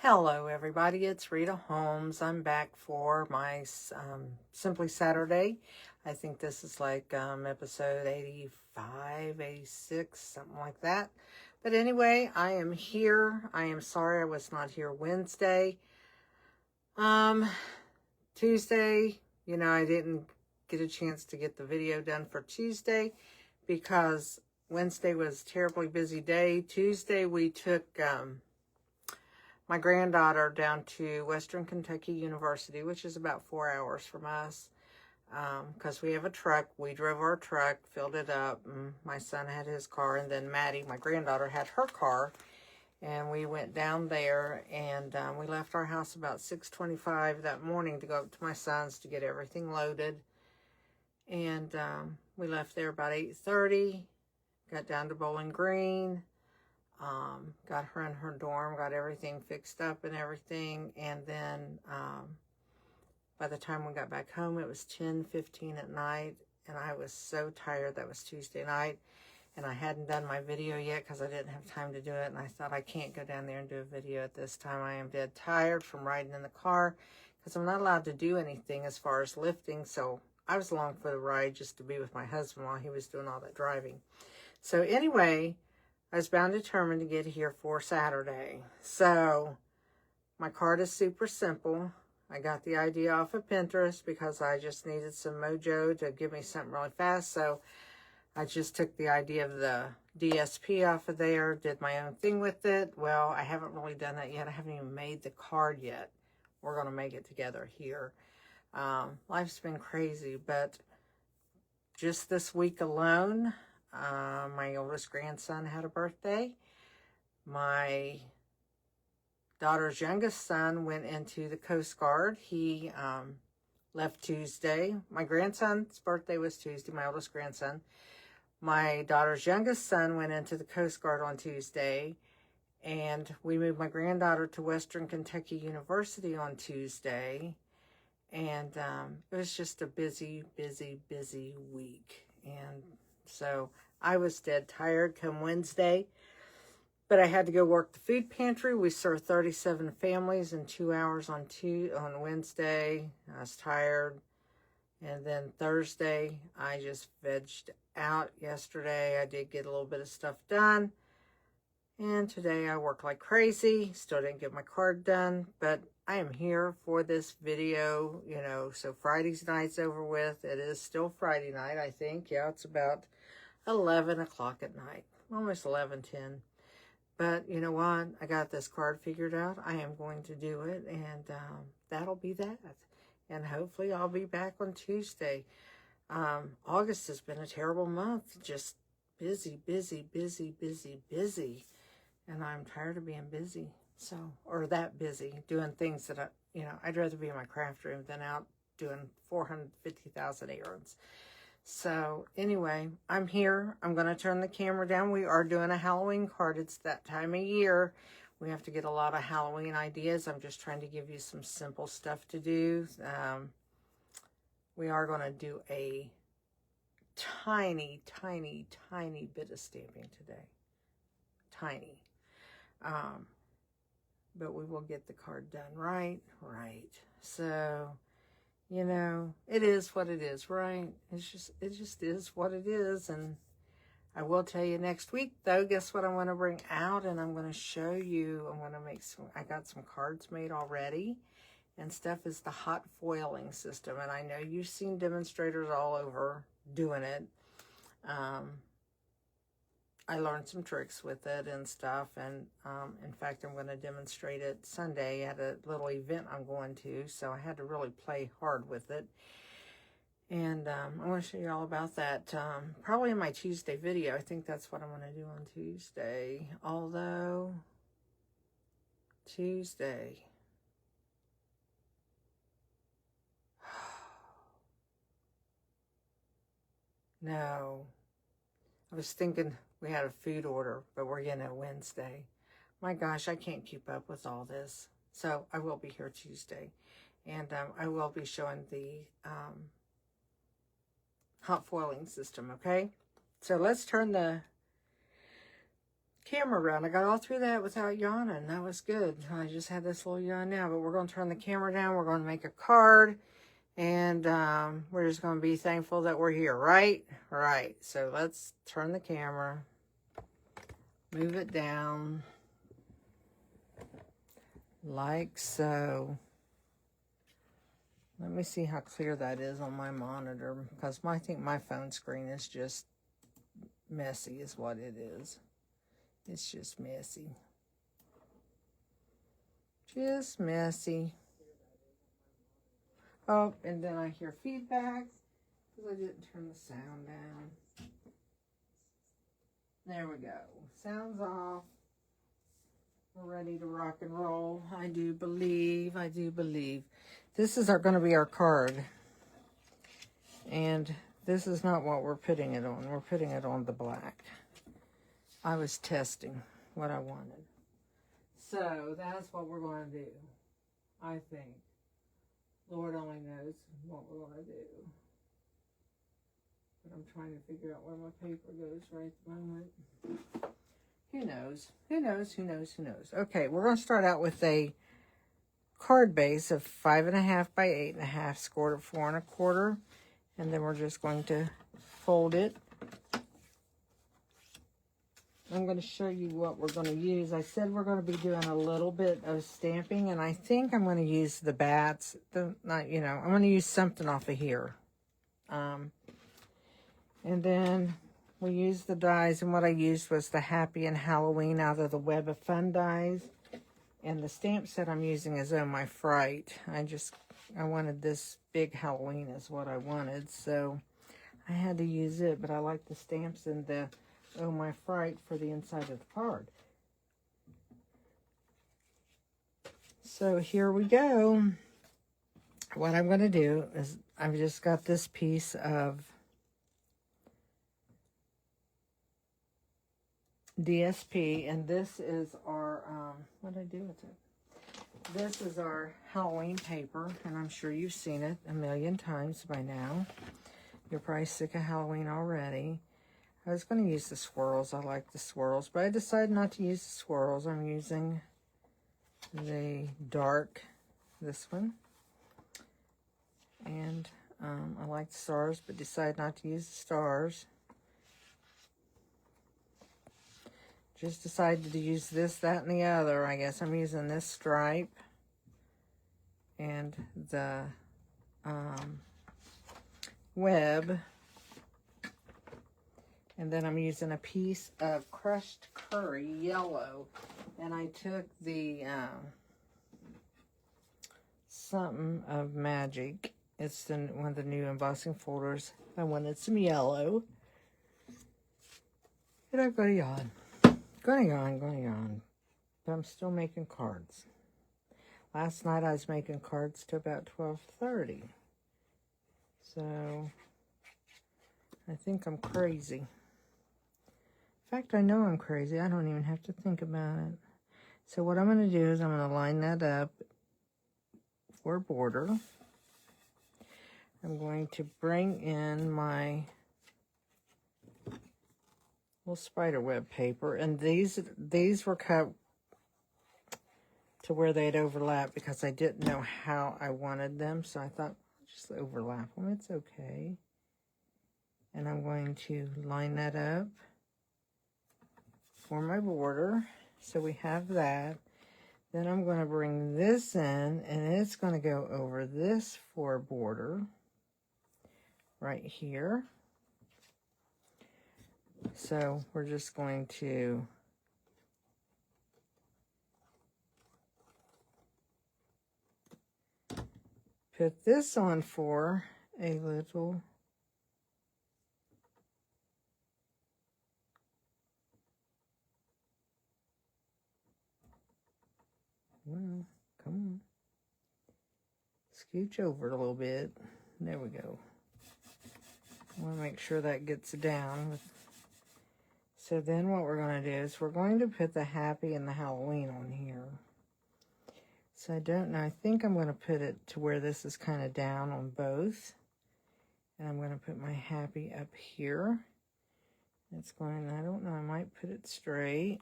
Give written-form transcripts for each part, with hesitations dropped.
Hello everybody, it's Rita Holmes. I'm back for my Simply Saturday. I think this is like episode 85, 86, something like that. But anyway, I am here. I am sorry I was not here Wednesday. Tuesday, I didn't get a chance to get the video done for Tuesday because Wednesday was a terribly busy day. Tuesday we took my granddaughter down to Western Kentucky University, which is about 4 hours from us, because we have a truck. We drove our truck, filled it up, and my son had his car, and then Maddie, my granddaughter, had her car, and we went down there, and we left our house about 6:25 that morning to go up to my son's to get everything loaded, and we left there about 8:30, got down to Bowling Green, got her in her dorm, got everything fixed up and everything, and then by the time we got back home, it was 10:15 at night, and I was so tired. That was Tuesday night, and I hadn't done my video yet because I didn't have time to do it, and I thought I can't go down there and do a video at this time. I am dead tired from riding in the car because I'm not allowed to do anything as far as lifting, so I was along for the ride just to be with my husband while he was doing all that driving. So anyway, I was bound and determined to get here for Saturday. So my card is super simple. I got the idea off of Pinterest because I just needed some mojo to give me something really fast. So I just took the idea of the DSP off of there, did my own thing with it. Well, I haven't really done that yet. I haven't even made the card yet. We're going to make it together here. Life's been crazy, but just this week alone, my oldest grandson had a birthday. My daughter's youngest son went into the Coast Guard. He left Tuesday. My grandson's birthday was Tuesday, my oldest grandson. My daughter's youngest son went into the Coast Guard on Tuesday. And we moved my granddaughter to Western Kentucky University on Tuesday. And it was just a busy, busy, busy week. And so I was dead tired come Wednesday, but I had to go work the food pantry. We served 37 families in 2 hours on Wednesday. I was tired. And then Thursday, I just vegged out yesterday. I did get a little bit of stuff done. And today I worked like crazy. Still didn't get my card done, but I am here for this video, so Friday's night's over with. It is still Friday night, I think. Yeah, it's about 11 o'clock at night, almost 11:10. But you know what? I got this card figured out. I am going to do it, and that'll be that. And hopefully I'll be back on Tuesday. August has been a terrible month. Just busy, busy, busy, busy, busy. And I'm tired of being busy. Or that busy, doing things that I'd rather be in my craft room than out doing 450,000 errands. So anyway, I'm here. I'm going to turn the camera down. We are doing a Halloween card. It's that time of year. We have to get a lot of Halloween ideas. I'm just trying to give you some simple stuff to do. We are going to do a tiny, tiny, tiny bit of stamping today. Tiny. But we will get the card done right. So, it is what it is, right? It just is what it is. And I will tell you next week, though, guess what I'm going to bring out? And I'm going to show you, I got some cards made already. And stuff is the hot foiling system. And I know you've seen demonstrators all over doing it. I learned some tricks with it and stuff, and in fact, I'm going to demonstrate it Sunday at a little event I'm going to, so I had to really play hard with it, and I want to show you all about that, probably in my Tuesday video. I think that's what I'm going to do on Tuesday, although, Tuesday, no, I was thinking we had a food order, but we're getting it Wednesday. My gosh, I can't keep up with all this. So I will be here Tuesday. And I will be showing the hot foiling system, okay? So let's turn the camera around. I got all through that without yawning. That was good. I just had this little yawn now, but we're going to turn the camera down. We're going to make a card, and we're just going to be thankful that we're here, right? Right. So let's turn the camera, move it down like so. Let me see how clear that is on my monitor, because I think my phone screen is just messy is what it is. It's just messy. Just messy. Oh, and then I hear feedback because I didn't turn the sound down. There we go. Sound's off. We're ready to rock and roll. I do believe. This is going to be our card. And this is not what we're putting it on. We're putting it on the black. I was testing what I wanted. So that's what we're going to do, I think. Lord only knows what we're going to do. But I'm trying to figure out where my paper goes right at the moment. Who knows? Who knows? Who knows? Who knows? Okay, we're going to start out with a card base of 5.5 by 8.5, scored at 4 1/4. And then we're just going to fold it. I'm going to show you what we're going to use. I said we're going to be doing a little bit of stamping, and I think I'm going to use the bats. I'm going to use something off of here. And then we use the dies, and what I used was the Happy and Halloween out of the Web of Fun dies. And the stamp set I'm using is Oh My Fright. I wanted this big Halloween is what I wanted, so I had to use it, but I like the stamps in the Oh My Fright for the inside of the card. So here we go. What I'm going to do is I've just got this piece of DSP, and this is our, what did I do with it? This is our Halloween paper, and I'm sure you've seen it a million times by now. You're probably sick of Halloween already. I was going to use the swirls. I like the swirls, but I decided not to use the swirls. I'm using the dark, this one. And I like the stars, but decided not to use the stars. Just decided to use this, that, and the other. I guess I'm using this stripe and the web. And then I'm using a piece of crushed curry yellow. And I took the Something of Magic. It's one of the new embossing folders. I wanted some yellow. And I'm going to yawn. Going on. But I'm still making cards. Last night I was making cards to about 12:30. So I think I'm crazy. In fact, I know I'm crazy. I don't even have to think about it. So what I'm going to do is I'm going to line that up for a border. I'm going to bring in my little spider web paper, and these were cut to where they'd overlap because I didn't know how I wanted them, so I thought just overlap them, it's okay. And I'm going to line that up for my border, so we have that. Then I'm going to bring this in, and it's going to go over this for a border right here. So we're just going to put this on for a little well, come on. Scooch over a little bit. There we go. I want to make sure that gets down. So then what we're going to do is we're going to put the Happy and the Halloween on here. So I don't know. I think I'm going to put it to where this is kind of down on both. And I'm going to put my Happy up here. It's going, I don't know, I might put it straight.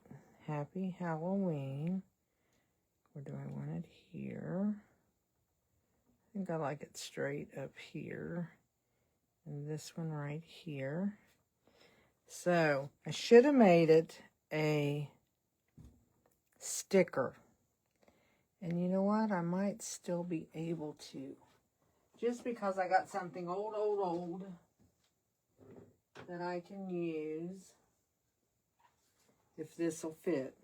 Happy Halloween. Or do I want it here? I think I like it straight up here. And this one right here. So, I should have made it a sticker. And you know what? I might still be able to. Just because I got something old that I can use. If this will fit.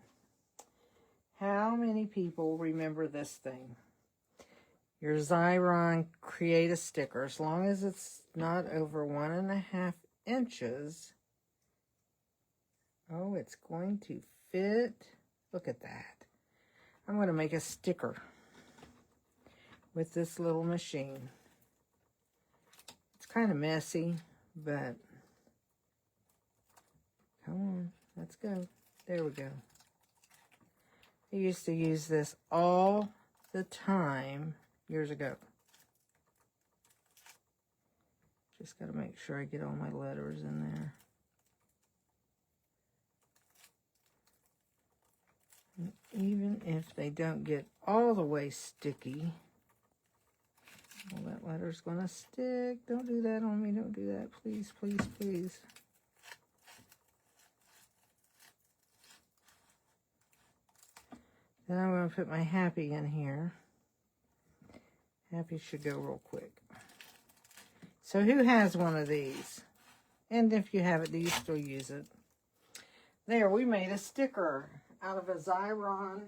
How many people remember this thing? Your Xyron Create a Sticker. As long as it's not over 1.5 inches. Oh, it's going to fit. Look at that. I'm going to make a sticker with this little machine. It's kind of messy, but come on, let's go. There we go. I used to use this all the time years ago. Just got to make sure I get all my letters in there. And even if they don't get all the way sticky, well, that letter's going to stick. Don't do that on me. Don't do that. Please, please, please. Then I'm going to put my happy in here. Happy should go real quick. So who has one of these? And if you have it, do you still use it? There, we made a sticker out of a Xyron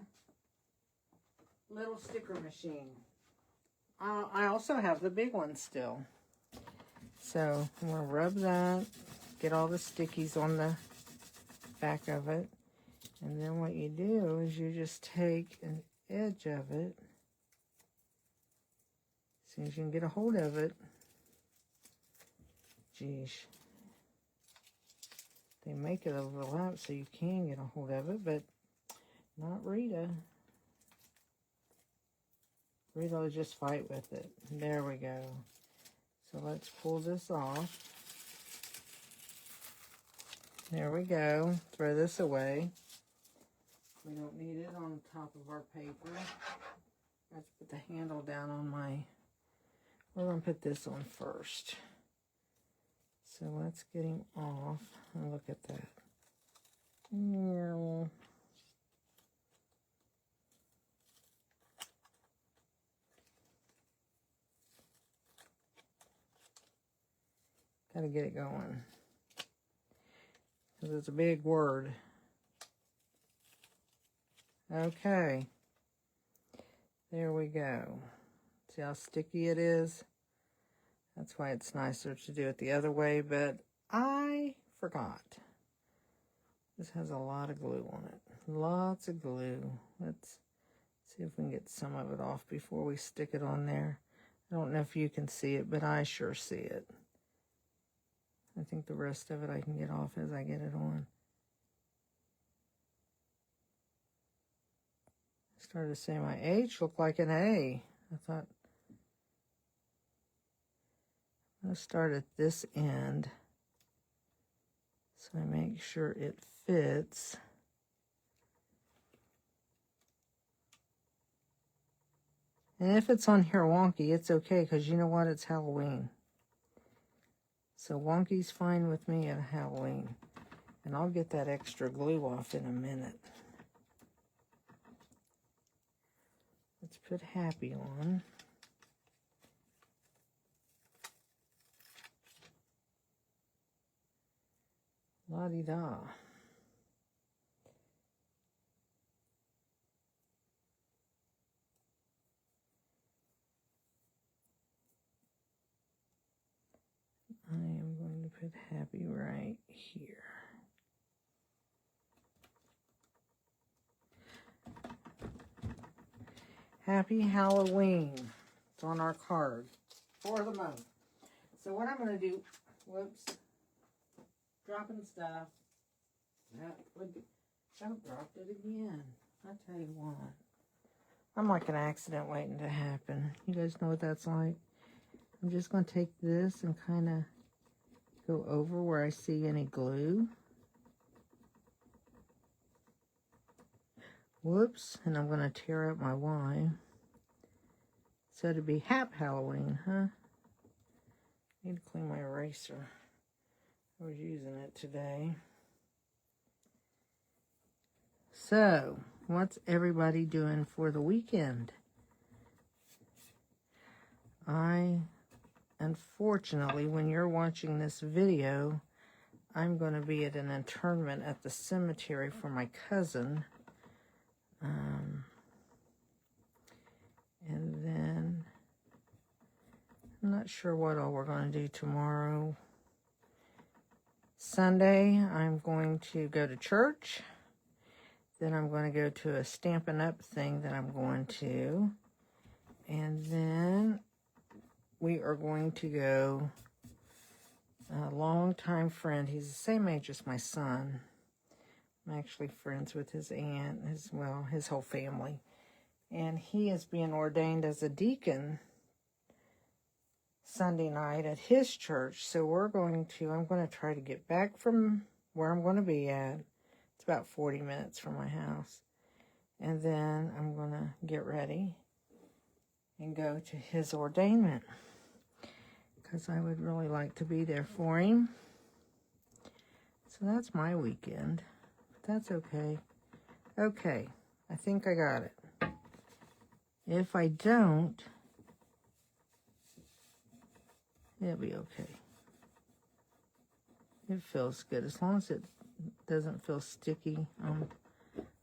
little sticker machine. I also have the big one still. So I'm going to rub that, get all the stickies on the back of it. And then what you do is you just take an edge of it, as soon as you can get a hold of it. Geez. They make it overlap so you can get a hold of it, but not Rita. Rita will just fight with it. There we go. So let's pull this off. There we go. Throw this away. We don't need it on top of our paper. Let's put the handle down on my... We're going to put this on first. So let's get him off. And look at that. Got to get it going. Because it's a big word. Okay. There we go. See how sticky it is? That's why it's nicer to do it the other way, but I forgot. This has a lot of glue on it. Lots of glue. Let's see if we can get some of it off before we stick it on there. I don't know if you can see it, but I sure see it. I think the rest of it I can get off as I get it on. I started to say my H looked like an A. I thought, I'm going to start at this end so I make sure it fits. And if it's on here wonky, it's okay, because you know what? It's Halloween. So wonky's fine with me at Halloween. And I'll get that extra glue off in a minute. Let's put happy on. La-di-da. I am going to put happy right here. Happy Halloween. It's on our card for the month. So what I'm going to do, whoops, dropping stuff. That would be, oh, dropped it again. I tell you what. I'm like an accident waiting to happen. You guys know what that's like? I'm just going to take this and kind of go over where I see any glue. Whoops, and I'm going to tear up my wine. So it'd be Halloween, huh? Need to clean my eraser. I was using it today. So, what's everybody doing for the weekend? Unfortunately, when you're watching this video, I'm going to be at an internment at the cemetery for my cousin. And then, I'm not sure what all we're going to do tomorrow. Sunday, I'm going to go to church. Then I'm going to go to a Stampin' Up thing that I'm going to. And then we are going to go, a longtime friend, he's the same age as my son. I'm actually friends with his aunt, his whole family. And he is being ordained as a deacon Sunday night at his church. So I'm going to try to get back from where I'm going to be at. It's about 40 minutes from my house. And then I'm going to get ready and go to his ordainment, because I would really like to be there for him. So that's my weekend. But that's okay. Okay, I think I got it. If I don't, it'll be okay. It feels good. As long as it doesn't feel sticky,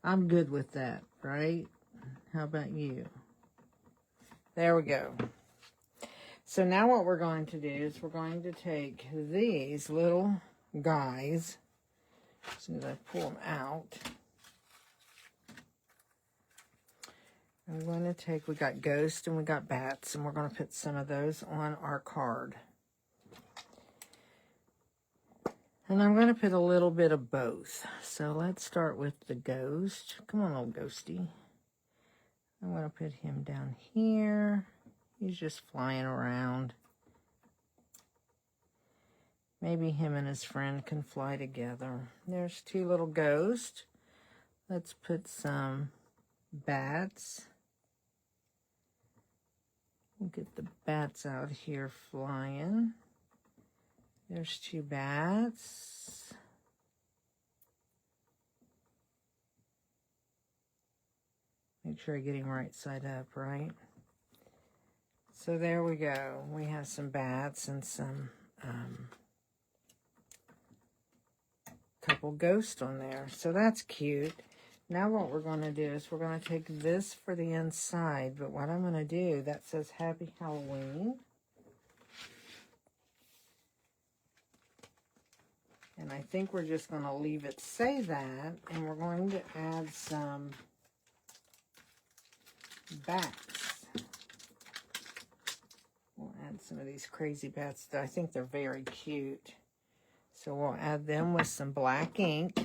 I'm good with that, right? How about you? There we go. So now what we're going to do is we're going to take these little guys, as soon as I pull them out, I'm going to take, we got ghosts and we got bats, and we're going to put some of those on our card. And I'm going to put a little bit of both. So let's start with the ghost. Come on, old ghosty. I'm going to put him down here. He's just flying around. Maybe him and his friend can fly together. There's two little ghosts. Let's put some bats. We'll get the bats out here flying. There's two bats. Make sure I get him right side up, right? So there we go. We have some bats and some couple ghosts on there. So that's cute. Now what we're going to do is we're going to take this for the inside. But what I'm going to do, that says Happy Halloween. And I think we're just going to leave it say that. And we're going to add some bats. We'll add some of these crazy bats. I think they're very cute. So we'll add them with some black ink.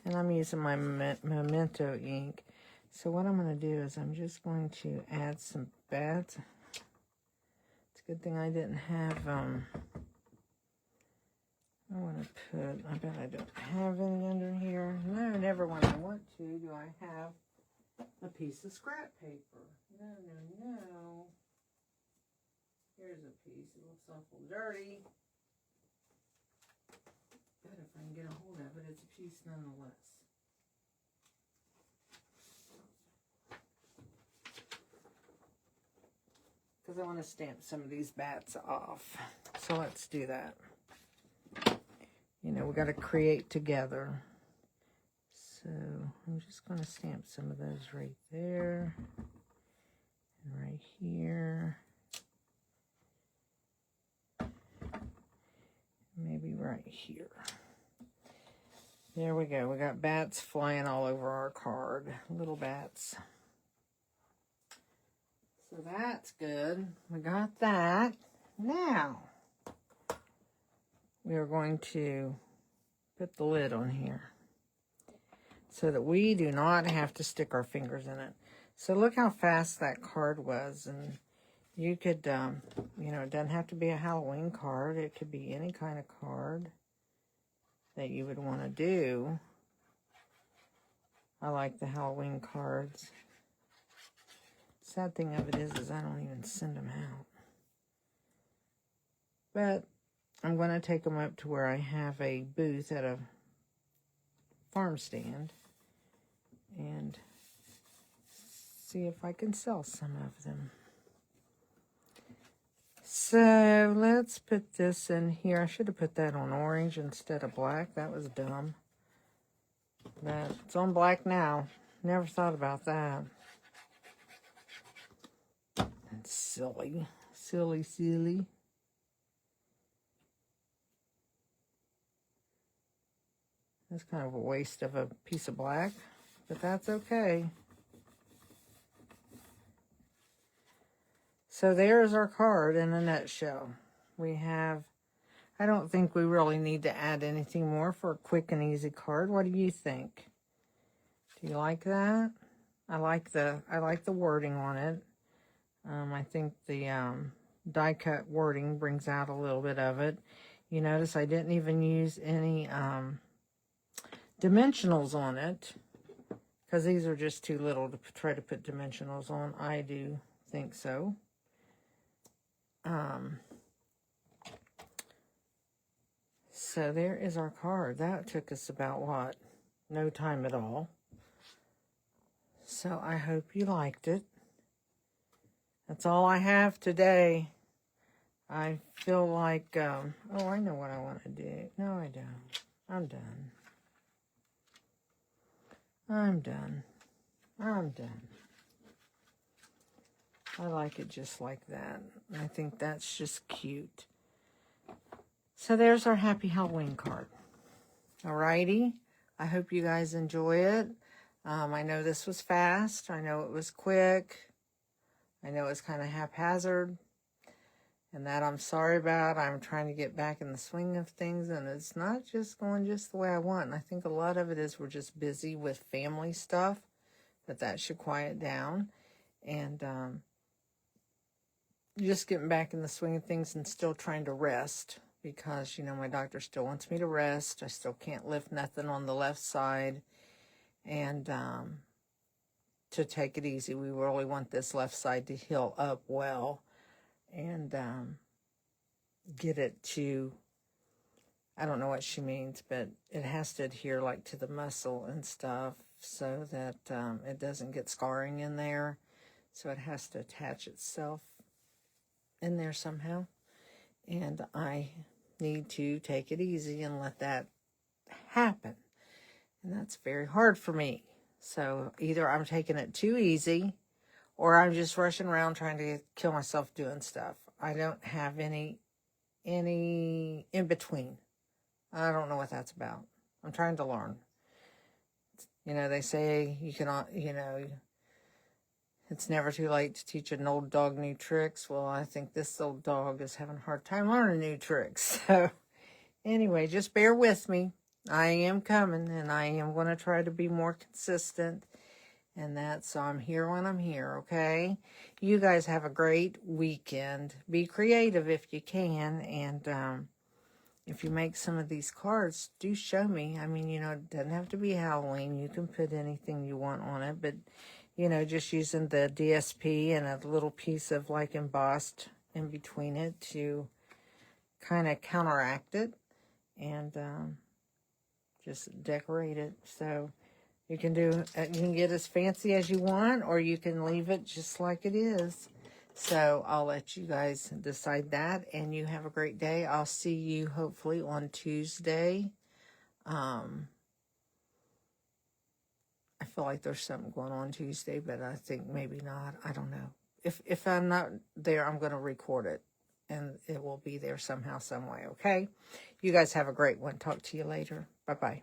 And I'm using my Memento ink. So what I'm going to do is I'm just going to add some bats. It's a good thing I didn't have, I want to put, I bet I don't have any under here. No, never when I want to do I have a piece of scrap paper. No. Here's a piece. It looks awful dirty. But if I can get a hold of it, it's a piece nonetheless. Because I want to stamp some of these bats off. So let's do that. You know, we got to create together. So I'm just going to stamp some of those right there. And right here. Maybe right here. There we go. We got bats flying all over our card. Little bats. So that's good. We got that. Now, we are going to put the lid on here so that we do not have to stick our fingers in it. So look how fast that card was. And You could, you know, it doesn't have to be a Halloween card. It could be any kind of card that you would want to do. I like the Halloween cards. Sad thing of it is I don't even send them out. But I'm going to take them up to where I have a booth at a farm stand and see if I can sell some of them. So let's put this in here. I should have put that on orange instead of black. That was dumb. But it's on black now. Never thought about that. That's silly. Silly, silly. That's kind of a waste of a piece of black, but that's okay. So there's our card in a nutshell. We have, I don't think we really need to add anything more for a quick and easy card. What do you think? Do you like that? I like the wording on it. I think the die cut wording brings out a little bit of it. You notice I didn't even use any dimensionals on it because these are just too little to try to put dimensionals on. I do think so. So there is our card. That took us about, what? No time at all. So I hope you liked it. That's all I have today. I feel like, oh, I know what I want to do. No, I don't. I'm done. I'm done. I'm done. I like it just like that. I think that's just cute. So there's our Happy Halloween card. Alrighty. I hope you guys enjoy it. I know this was fast. I know it was quick. I know it's kind of haphazard. And that I'm sorry about. I'm trying to get back in the swing of things. And it's not just going just the way I want. And I think a lot of it is we're just busy with family stuff. But that should quiet down. And just getting back in the swing of things and still trying to rest. Because, you know, my doctor still wants me to rest. I still can't lift nothing on the left side. And to take it easy. We really want this left side to heal up well. And get it to, I don't know what she means, but it has to adhere like to the muscle and stuff so that it doesn't get scarring in there. So it has to attach itself in there somehow. And I need to take it easy and let that happen. And that's very hard for me. So either I'm taking it too easy or I'm just rushing around trying to kill myself doing stuff. I don't have any in between. I don't know what that's about. I'm trying to learn. You know, they say you can, you know, it's never too late to teach an old dog new tricks. Well, I think this old dog is having a hard time learning new tricks. So anyway, just bear with me. I am coming, and I am going to try to be more consistent. And so I'm here when I'm here, okay? You guys have a great weekend. Be creative if you can. And if you make some of these cards, do show me. I mean, you know, it doesn't have to be Halloween. You can put anything you want on it. But, you know, just using the DSP and a little piece of like embossed in between it to kind of counteract it. And just decorate it. So you can get as fancy as you want, or you can leave it just like it is. So I'll let you guys decide that, and you have a great day. I'll see you hopefully on Tuesday. I feel like there's something going on Tuesday, but I think maybe not. I don't know. If I'm not there, I'm going to record it, and it will be there somehow, some way, okay? You guys have a great one. Talk to you later. Bye-bye.